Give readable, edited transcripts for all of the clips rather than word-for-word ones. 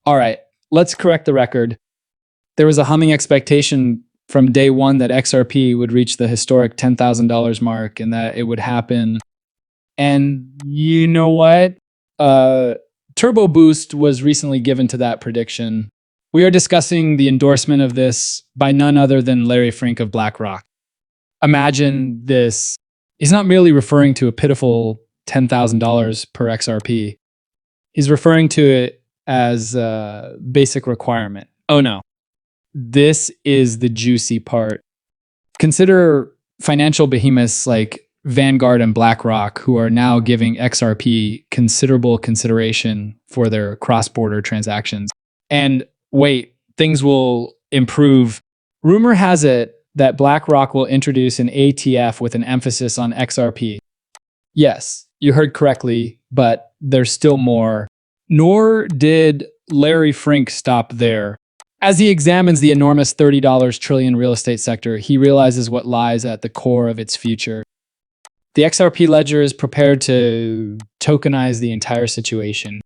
All right, let's correct the record. There was a humming expectation from day one that XRP would reach the historic $10,000 mark and that it would happen. And you know what? Turbo boost was recently given to that prediction. We are discussing the endorsement of this by none other than Larry Fink of BlackRock. Imagine this. He's not merely referring to a pitiful $10,000 per XRP. He's referring to it as a basic requirement. Oh no. This is the juicy part. Consider financial behemoths like Vanguard and BlackRock, who are now giving XRP considerable consideration for their cross-border transactions. And wait, things will improve. Rumor has it that BlackRock will introduce an ATF with an emphasis on XRP. Yes, you heard correctly, but there's still more. Nor did Larry Fink stop there. As he examines the enormous $30 trillion real estate sector, he realizes what lies at the core of its future. The XRP ledger is prepared to tokenize the entire situation.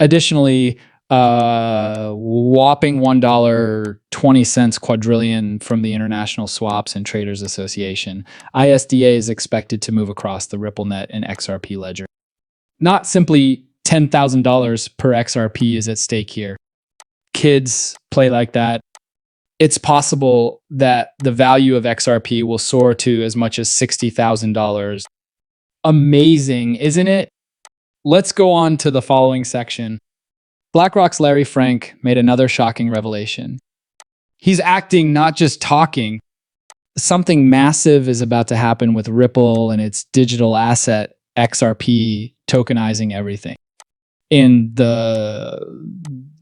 Additionally, whopping $1.20 quadrillion from the International Swaps and Traders Association, ISDA is expected to move across the Ripple net and XRP ledger. Not simply $10,000 per XRP is at stake here. Kids play like that. It's possible that the value of XRP will soar to as much as $60,000. Amazing, isn't it? Let's go on to the following section. BlackRock's Larry Fink made another shocking revelation. He's acting, not just talking. Something massive is about to happen with Ripple and its digital asset, XRP, tokenizing everything. In the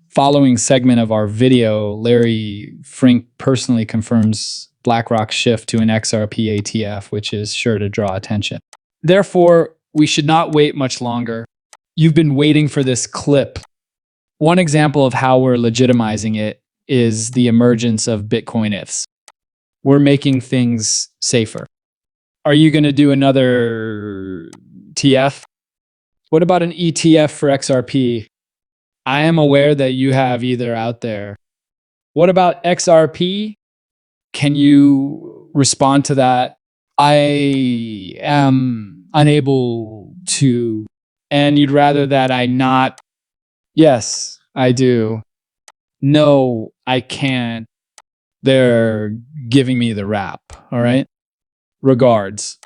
following segment of our video, Larry Fink personally confirms BlackRock's shift to an XRP ATF, which is sure to draw attention. Therefore, we should not wait much longer. You've been waiting for this clip. One example of how we're legitimizing it is the emergence of Bitcoin IFs. We're making things safer. Are you going to do another TF? What about an ETF for XRP? I am aware that you have either out there. What about XRP? Can you respond to that? I am unable to. And you'd rather that I not? Yes, I do. No, I can't. They're giving me the rap, all right? Regards.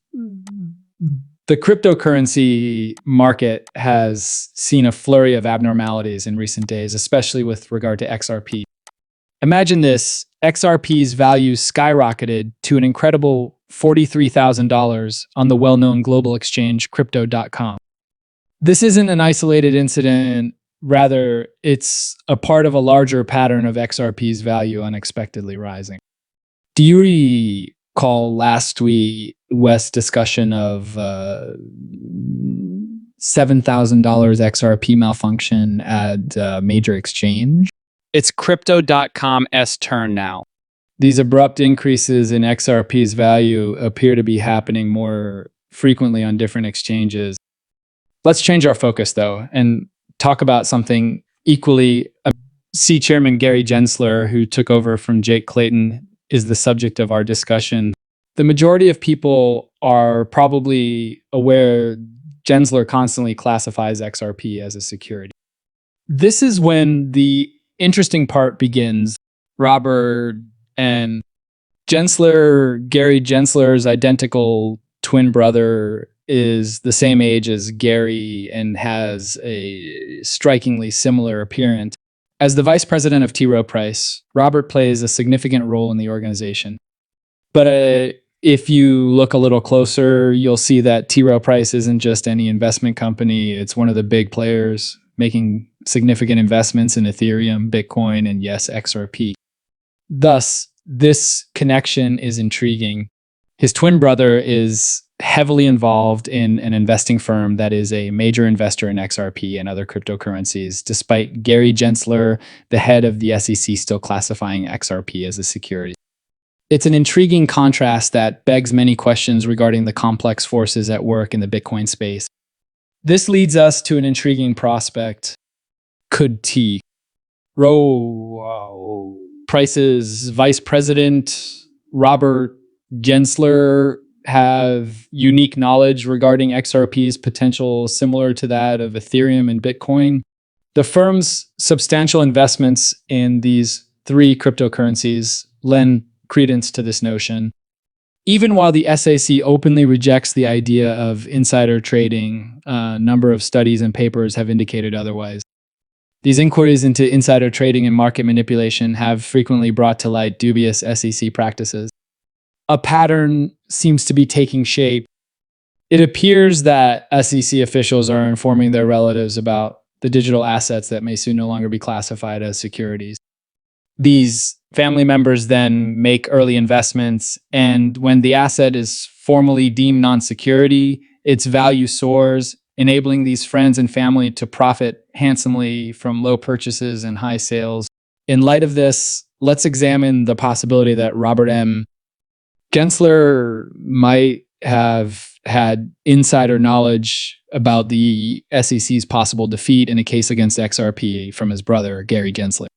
The cryptocurrency market has seen a flurry of abnormalities in recent days, especially with regard to XRP. Imagine this, XRP's value skyrocketed to an incredible $43,000 on the well-known global exchange crypto.com. This isn't an isolated incident, rather it's a part of a larger pattern of XRP's value unexpectedly rising. Do you recall last week's discussion of $7,000 XRP malfunction at a major exchange? It's crypto.com's turn now. These abrupt increases in XRP's value appear to be happening more frequently on different exchanges. Let's change our focus, though, and talk about something equally. C Chairman Gary Gensler, who took over from Jake Clayton, is the subject of our discussion. The majority of people are probably aware Gensler constantly classifies XRP as a security. This is when the interesting part begins. Robert and Gensler, Gary Gensler's identical twin brother, is the same age as Gary and has a strikingly similar appearance. As the vice president of T. Rowe Price, Robert plays a significant role in the organization. But if you look a little closer, you'll see that T. Rowe Price isn't just any investment company. It's one of the big players making significant investments in Ethereum, Bitcoin, and yes, XRP. Thus, this connection is intriguing. His twin brother is heavily involved in an investing firm that is a major investor in XRP and other cryptocurrencies, despite Gary Gensler, the head of the SEC, still classifying XRP as a security. It's an intriguing contrast that begs many questions regarding the complex forces at work in the Bitcoin space. This leads us to an intriguing prospect. Could T Price's vice president, Robert Gensler, have unique knowledge regarding XRP's potential similar to that of Ethereum and Bitcoin. The firm's substantial investments in these three cryptocurrencies lend credence to this notion. Even while the SAC openly rejects the idea of insider trading, a number of studies and papers have indicated otherwise. These inquiries into insider trading and market manipulation have frequently brought to light dubious SEC practices. A pattern seems to be taking shape. It appears that SEC officials are informing their relatives about the digital assets that may soon no longer be classified as securities. These family members then make early investments, and when the asset is formally deemed non-security, its value soars, enabling these friends and family to profit handsomely from low purchases and high sales. In light of this, let's examine the possibility that Robert M. Gensler might have had insider knowledge about the SEC's possible defeat in a case against XRP from his brother, Gary Gensler.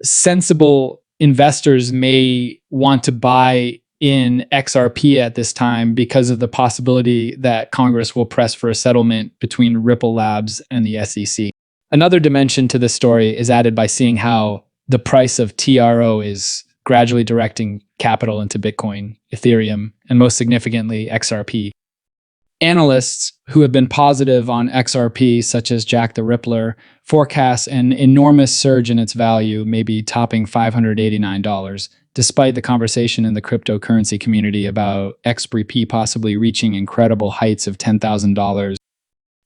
Sensible investors may want to buy in XRP at this time because of the possibility that Congress will press for a settlement between Ripple Labs and the SEC. Another dimension to this story is added by seeing how the price of TRO is gradually directing capital into Bitcoin, Ethereum, and most significantly, XRP. Analysts who have been positive on XRP, such as Jack the Rippler, forecast an enormous surge in its value, maybe topping $589, despite the conversation in the cryptocurrency community about xrp possibly reaching incredible heights of $10,000,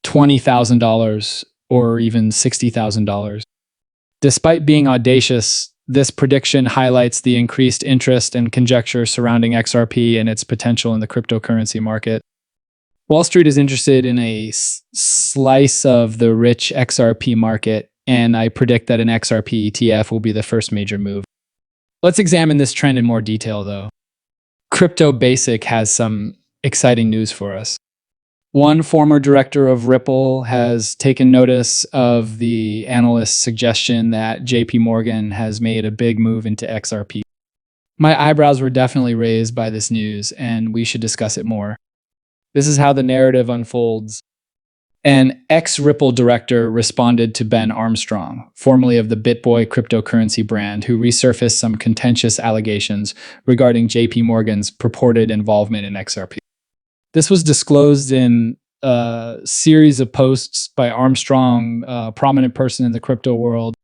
$20,000, or even $60,000. Despite being audacious, this prediction highlights the increased interest and conjecture surrounding XRP and its potential in the cryptocurrency market. Wall Street is interested in a slice of the rich XRP market, and I predict that an XRP ETF will be the first major move. Let's examine this trend in more detail, though. Crypto Basic has some exciting news for us. One former director of Ripple has taken notice of the analyst's suggestion that JP Morgan has made a big move into XRP. My eyebrows were definitely raised by this news, and we should discuss it more. This is how the narrative unfolds. An ex-Ripple director responded to Ben Armstrong, formerly of the BitBoy cryptocurrency brand, who resurfaced some contentious allegations regarding JP Morgan's purported involvement in XRP. This was disclosed in a series of posts by Armstrong, a prominent person in the crypto world.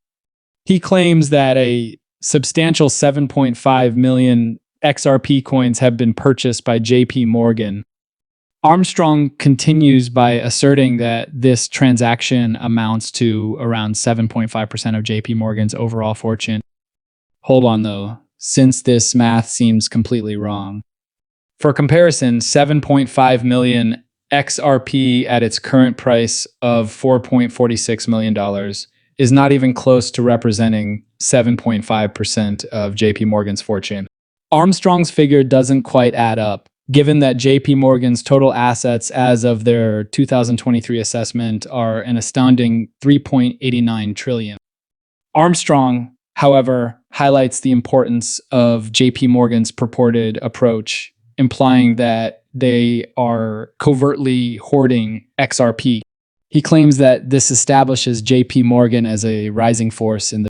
He claims that a substantial 7.5 million XRP coins have been purchased by JP Morgan. Armstrong continues by asserting that this transaction amounts to around 7.5% of JP Morgan's overall fortune. Hold on though, since this math seems completely wrong. For comparison, 7.5 million XRP at its current price of $4.46 million is not even close to representing 7.5% of JP Morgan's fortune. Armstrong's figure doesn't quite add up, given that JP Morgan's total assets as of their 2023 assessment are an astounding $3.89 trillion. Armstrong, however, highlights the importance of JP Morgan's purported approach, implying that they are covertly hoarding XRP. He claims that this establishes JP Morgan as a rising force in the